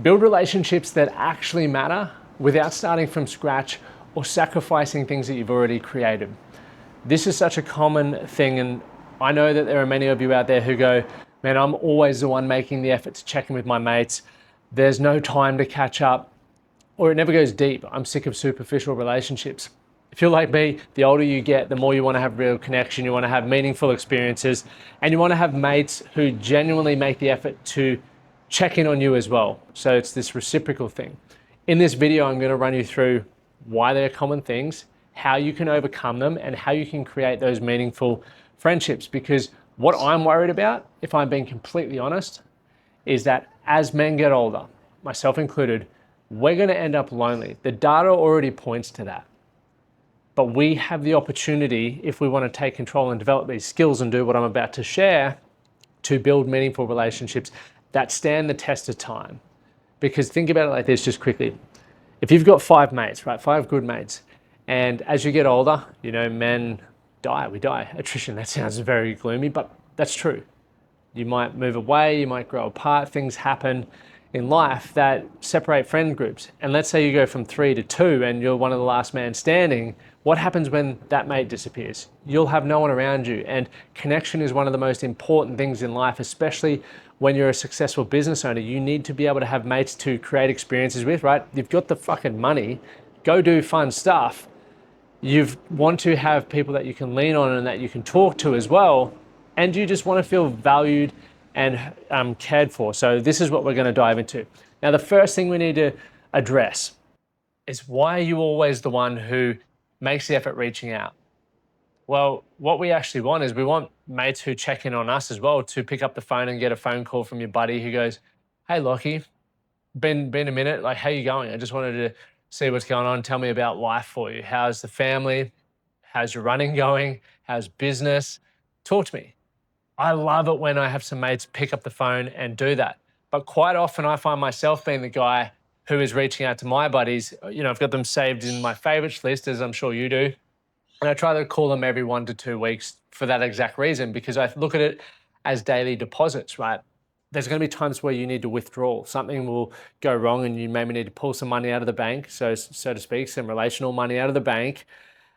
Build relationships that actually matter without starting from scratch or sacrificing things that you've already created. This is such a common thing, and I know that there are many of you out there who go, man, I'm always the one making the effort to check in with my mates. There's no time to catch up, or it never goes deep. I'm sick of superficial relationships. If you're like me, the older you get, the more you want to have real connection, you want to have meaningful experiences, and you want to have mates who genuinely make the effort to check in on you as well. So it's this reciprocal thing. In this video, I'm going to run you through why they're common things, how you can overcome them, and how you can create those meaningful friendships. Because what I'm worried about, if I'm being completely honest, is that as men get older, myself included, we're going to end up lonely. The data already points to that. But we have the opportunity, if we want to take control and develop these skills and do what I'm about to share, to build meaningful relationships that stand the test of time. Because think about it like this just quickly. If you've got 5 mates, right, 5 good mates, and as you get older, you know, men die, we die. Attrition, that sounds very gloomy, but that's true. You might move away, you might grow apart, things happen in life that separate friend groups. And let's say you go from 3 to 2 and you're one of the last man standing. What happens when that mate disappears? You'll have no one around you. And connection is one of the most important things in life, especially when you're a successful business owner. You need to be able to have mates to create experiences with, right? You've got the fucking money, go do fun stuff. You want to have people that you can lean on and that you can talk to as well. And you just want to feel valued and cared for. So this is what we're going to dive into. Now, the first thing we need to address is, why are you always the one who makes the effort reaching out? Well, what we actually want is we want mates who check in on us as well, to pick up the phone and get a phone call from your buddy who goes, hey, Lachie, been a minute, like, how you going? I just wanted to see what's going on. Tell me about life for you. How's the family? How's your running going? How's business? Talk to me. I love it when I have some mates pick up the phone and do that. But quite often I find myself being the guy who is reaching out to my buddies. You know, I've got them saved in my favorites list, as I'm sure you do. And I try to call them every 1 to 2 weeks for that exact reason, because I look at it as daily deposits, right? There's going to be times where you need to withdraw. Something will go wrong and you maybe need to pull some money out of the bank, so to speak, some relational money out of the bank.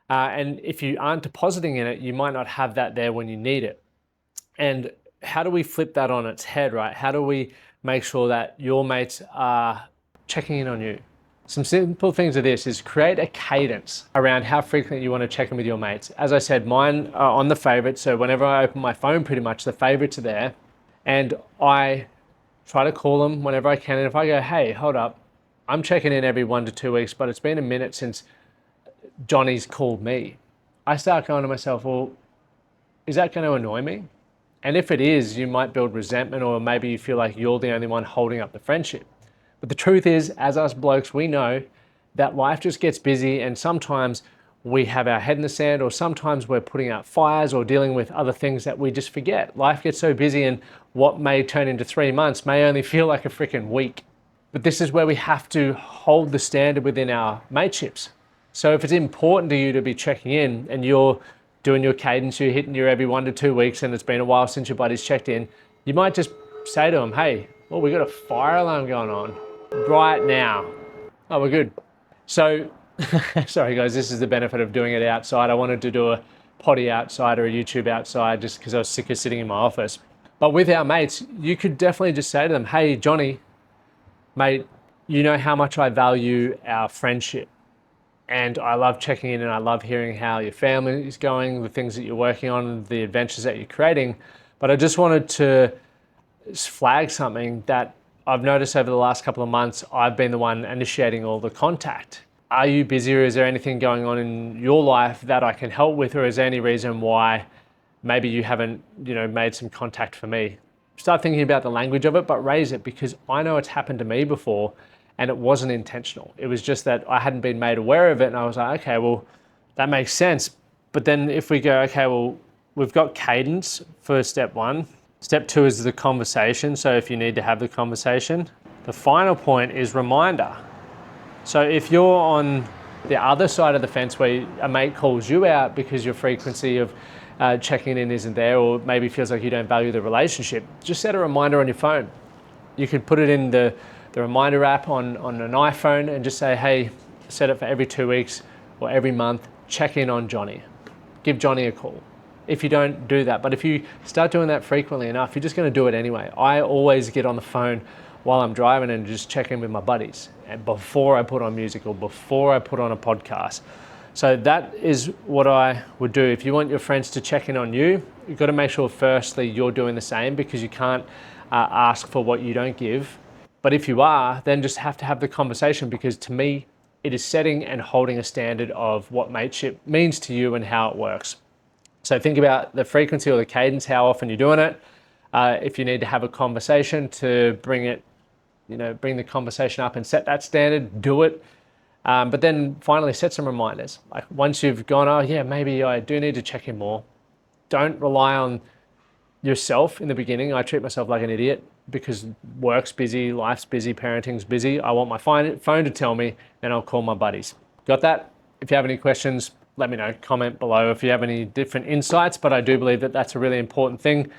And if you aren't depositing in it, you might not have that there when you need it. And how do we flip that on its head, right? How do we make sure that your mates are checking in on you? Some simple things of this is create a cadence around how frequently you want to check in with your mates. As I said, mine are on the favorites. So whenever I open my phone, pretty much the favorites are there. And I try to call them whenever I can. And if I go, hey, hold up, I'm checking in every 1 to 2 weeks, but it's been a minute since Johnny's called me. I start going to myself, well, is that going to annoy me? And if it is, you might build resentment, or maybe you feel like you're the only one holding up the friendship. But the truth is, as us blokes, we know that life just gets busy, and sometimes we have our head in the sand, or sometimes we're putting out fires or dealing with other things that we just forget. Life gets so busy, and what may turn into 3 months may only feel like a freaking week. But this is where we have to hold the standard within our mateships. So if it's important to you to be checking in and you're doing your cadence, you're hitting your every 1 to 2 weeks, and it's been a while since your buddy's checked in, you might just say to them, hey, well, we got a fire alarm going on right now. Oh, we're good. So, sorry guys, this is the benefit of doing it outside. I wanted to do a potty outside or a YouTube outside just because I was sick of sitting in my office. But with our mates, you could definitely just say to them, hey, Johnny, mate, you know how much I value our friendship. And I love checking in, and I love hearing how your family is going, the things that you're working on, the adventures that you're creating. But I just wanted to flag something that I've noticed over the last couple of months. I've been the one initiating all the contact. Are you busy, or is there anything going on in your life that I can help with? Or is there any reason why maybe you haven't, made some contact for me? Start thinking about the language of it, but raise it, because I know it's happened to me before. And it wasn't intentional. It was just that I hadn't been made aware of it. And I was like, okay, well, that makes sense. But then if we go, okay, well, we've got cadence for step 1. Step 2 is the conversation. So if you need to have the conversation, the final point is reminder. So if you're on the other side of the fence where a mate calls you out because your frequency of checking in isn't there, or maybe feels like you don't value the relationship, just set a reminder on your phone. You could put it in the the reminder app on an iPhone and just say, hey, set it for every 2 weeks or every month, check in on Johnny. Give Johnny a call. If you don't do that, but if you start doing that frequently enough, you're just going to do it anyway. I always get on the phone while I'm driving and just check in with my buddies, and before I put on music or before I put on a podcast. So that is what I would do. If you want your friends to check in on you, you've got to make sure firstly you're doing the same, because you can't ask for what you don't give. But if you are, then just have to have the conversation, because to me, it is setting and holding a standard of what mateship means to you and how it works. So think about the frequency or the cadence, how often you're doing it. If you need to have a conversation to bring the conversation up and set that standard, do it. But then finally set some reminders. Like once you've gone, oh yeah, maybe I do need to check in more. Don't rely on yourself in the beginning. I treat myself like an idiot because work's busy, life's busy, parenting's busy. I want my phone to tell me, then I'll call my buddies. Got that? If you have any questions, let me know, comment below if you have any different insights, but I do believe that that's a really important thing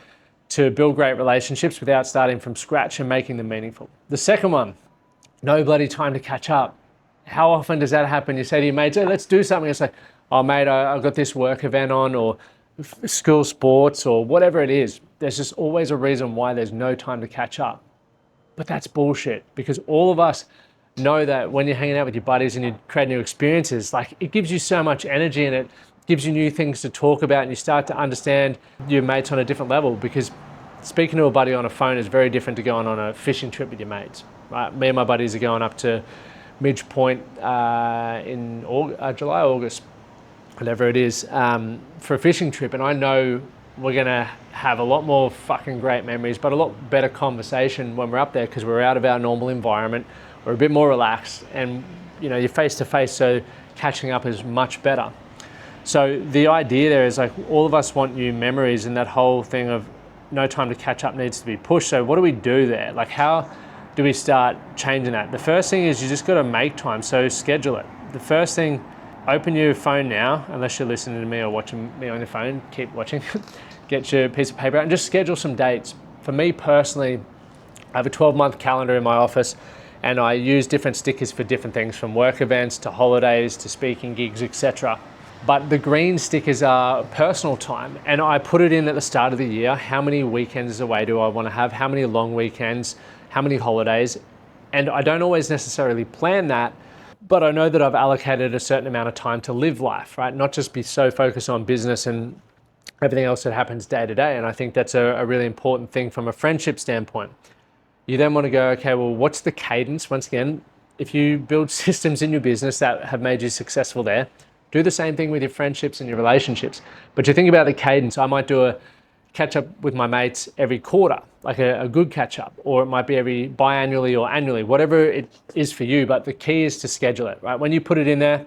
to build great relationships without starting from scratch and making them meaningful. The second one, no bloody time to catch up. How often does that happen? You say to your mates, hey, let's do something. It's like, oh mate, I've got this work event on, or school sports, or whatever it is. There's just always a reason why there's no time to catch up. But that's bullshit, because all of us know that when you're hanging out with your buddies and you create new experiences, like it gives you so much energy and it gives you new things to talk about, and you start to understand your mates on a different level, because speaking to a buddy on a phone is very different to going on a fishing trip with your mates, right? Me and my buddies are going up to Midge Point in July, August, whatever it is, for a fishing trip, and I know we're gonna have a lot more fucking great memories, but a lot better conversation when we're up there, because we're out of our normal environment. We're a bit more relaxed, and you're face to face, so catching up is much better. So the idea there is like all of us want new memories, and that whole thing of no time to catch up needs to be pushed. So what do we do there? Like how do we start changing that? The first thing is you just got to make time, so schedule it. The first thing, open your phone now, unless you're listening to me or watching me on your phone, keep watching. Get your piece of paper out and just schedule some dates. For me personally, I have a 12-month calendar in my office, and I use different stickers for different things, from work events to holidays to speaking gigs, etc. But the green stickers are personal time, and I put it in at the start of the year. How many weekends away do I want to have? How many long weekends? How many holidays? And I don't always necessarily plan that, but I know that I've allocated a certain amount of time to live life, right? Not just be so focused on business and everything else that happens day to day. And I think that's a really important thing from a friendship standpoint. You then want to go, okay, well, what's the cadence? Once again, if you build systems in your business that have made you successful there, do the same thing with your friendships and your relationships. But you think about the cadence. I might do a catch up with my mates every quarter, like a good catch up, or it might be every biannually or annually, whatever it is for you. But the key is to schedule it, right? When you put it in there,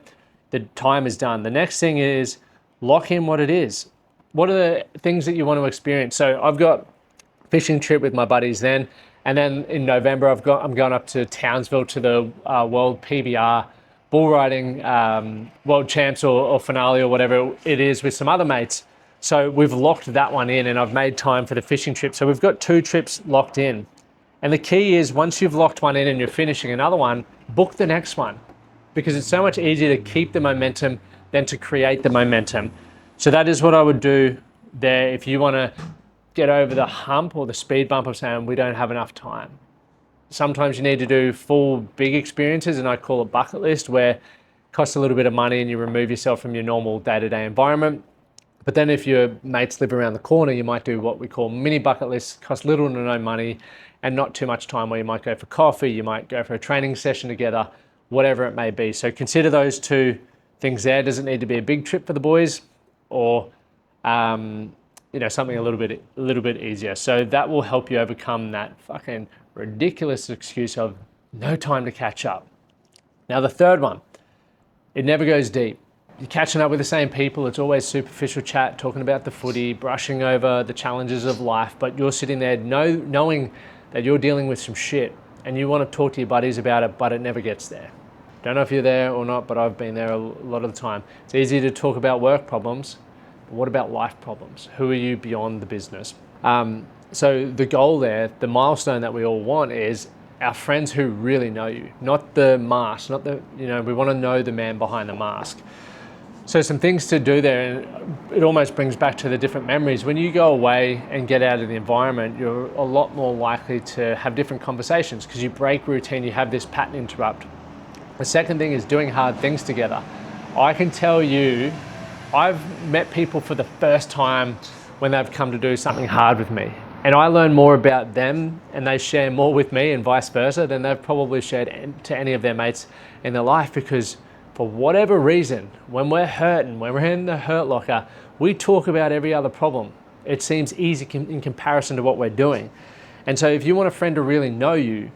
the time is done. The next thing is lock in what it is. What are the things that you want to experience? So I've got a fishing trip with my buddies then. And then in November, I'm going up to Townsville to the World PBR bull riding world champs or finale or whatever it is with some other mates. So we've locked that one in, and I've made time for the fishing trip. So we've got 2 trips locked in. And the key is once you've locked one in and you're finishing another one, book the next one, because it's so much easier to keep the momentum than to create the momentum. So that is what I would do there if you want to get over the hump or the speed bump of saying we don't have enough time. Sometimes you need to do full big experiences, and I call it bucket list, where it costs a little bit of money and you remove yourself from your normal day-to-day environment. But then if your mates live around the corner, you might do what we call mini bucket lists, cost little to no money and not too much time, where you might go for coffee, you might go for a training session together, whatever it may be. So consider those 2 things there. Does it need to be a big trip for the boys, or something a little bit easier? So that will help you overcome that fucking ridiculous excuse of no time to catch up. Now the third one, it never goes deep. You're catching up with the same people. It's always superficial chat, talking about the footy, brushing over the challenges of life, but you're sitting there knowing that you're dealing with some shit and you want to talk to your buddies about it, but it never gets there. Don't know if you're there or not, but I've been there a lot of the time. It's easy to talk about work problems, but what about life problems? Who are you beyond the business? So the goal there, the milestone that we all want is our friends who really know you, not the mask, not the, we want to know the man behind the mask. So some things to do there, and it almost brings back to the different memories. When you go away and get out of the environment, you're a lot more likely to have different conversations because you break routine, you have this pattern interrupt. The second thing is doing hard things together. I can tell you, I've met people for the first time when they've come to do something hard with me. And I learn more about them and they share more with me and vice versa than they've probably shared to any of their mates in their life, because for whatever reason, when we're hurting, when we're in the hurt locker, we talk about every other problem. It seems easy in comparison to what we're doing. And so if you want a friend to really know you,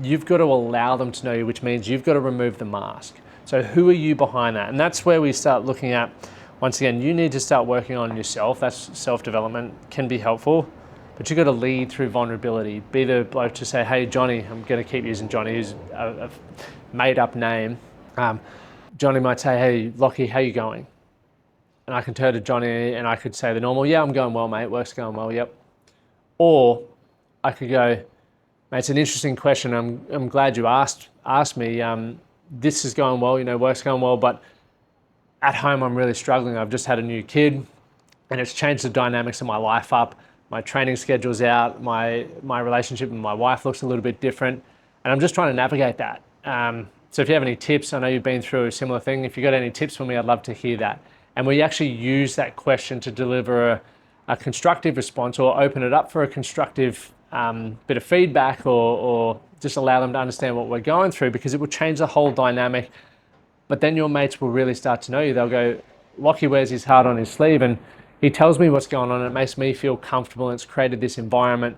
you've got to allow them to know you, which means you've got to remove the mask. So who are you behind that? And that's where we start looking at, once again, you need to start working on yourself. That's self-development, can be helpful, but you've got to lead through vulnerability. Be the bloke to say, hey, Johnny, I'm going to keep using Johnny, who's a made up name. Johnny might say, hey, Lockie, how you going? And I can turn to Johnny and I could say the normal, yeah, I'm going well, mate. Work's going well, yep. Or I could go, mate, it's an interesting question. I'm glad you asked me. This is going well, work's going well, but at home I'm really struggling. I've just had a new kid and it's changed the dynamics of my life up. My training schedule's out. My relationship with my wife looks a little bit different. And I'm just trying to navigate that. So if you have any tips, I know you've been through a similar thing. If you've got any tips for me, I'd love to hear that. And we actually use that question to deliver a constructive response, or open it up for a constructive bit of feedback, or just allow them to understand what we're going through, because it will change the whole dynamic. But then your mates will really start to know you. They'll go, Lockie wears his heart on his sleeve and he tells me what's going on and it makes me feel comfortable, and it's created this environment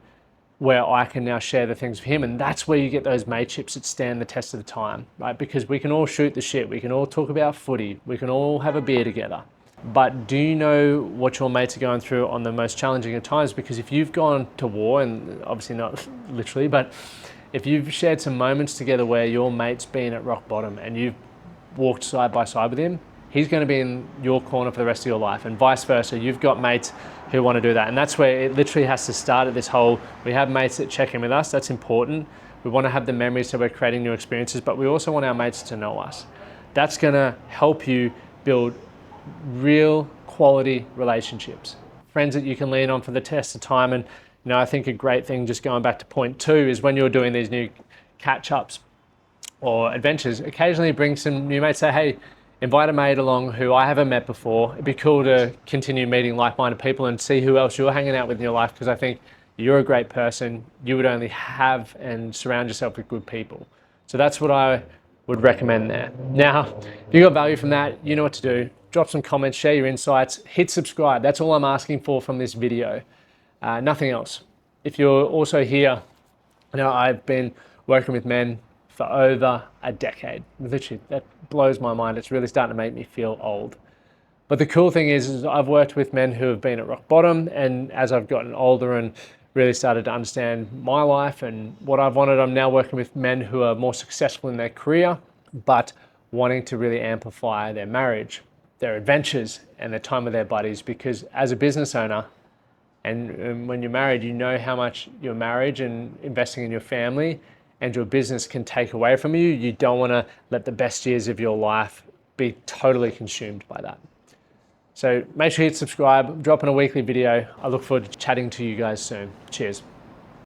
where I can now share the things with him. And that's where you get those mateships that stand the test of the time, right? Because we can all shoot the shit. We can all talk about footy. We can all have a beer together. But do you know what your mates are going through on the most challenging of times? Because if you've gone to war, and obviously not literally, but if you've shared some moments together where your mate's been at rock bottom and you've walked side by side with him, he's going to be in your corner for the rest of your life, and vice versa. You've got mates who want to do that. And that's where it literally has to start at this whole, we have mates that check in with us. That's important. We want to have the memories so we're creating new experiences, but we also want our mates to know us. That's going to help you build real quality relationships, friends that you can lean on for the test of time. And I think a great thing, just going back to point 2, is when you're doing these new catch-ups or adventures, occasionally bring some new mates. Say, hey, invite a mate along who I haven't met before. It'd be cool to continue meeting like-minded people and see who else you're hanging out with in your life, because I think you're a great person. You would only have and surround yourself with good people. So that's what I would recommend there. Now, if you got value from that, you know what to do. Drop some comments, share your insights, hit subscribe. That's all I'm asking for from this video. Nothing else. If you're also here, I've been working with men for over a decade. Literally, that blows my mind. It's really starting to make me feel old. But the cool thing is I've worked with men who have been at rock bottom, and as I've gotten older and really started to understand my life and what I've wanted, I'm now working with men who are more successful in their career, but wanting to really amplify their marriage, their adventures, and their time with their buddies. Because as a business owner, and when you're married, you know how much your marriage and investing in your family and your business can take away from you. You don't want to let the best years of your life be totally consumed by that. So make sure you hit subscribe. I'm dropping a weekly video. I look forward to chatting to you guys soon. Cheers.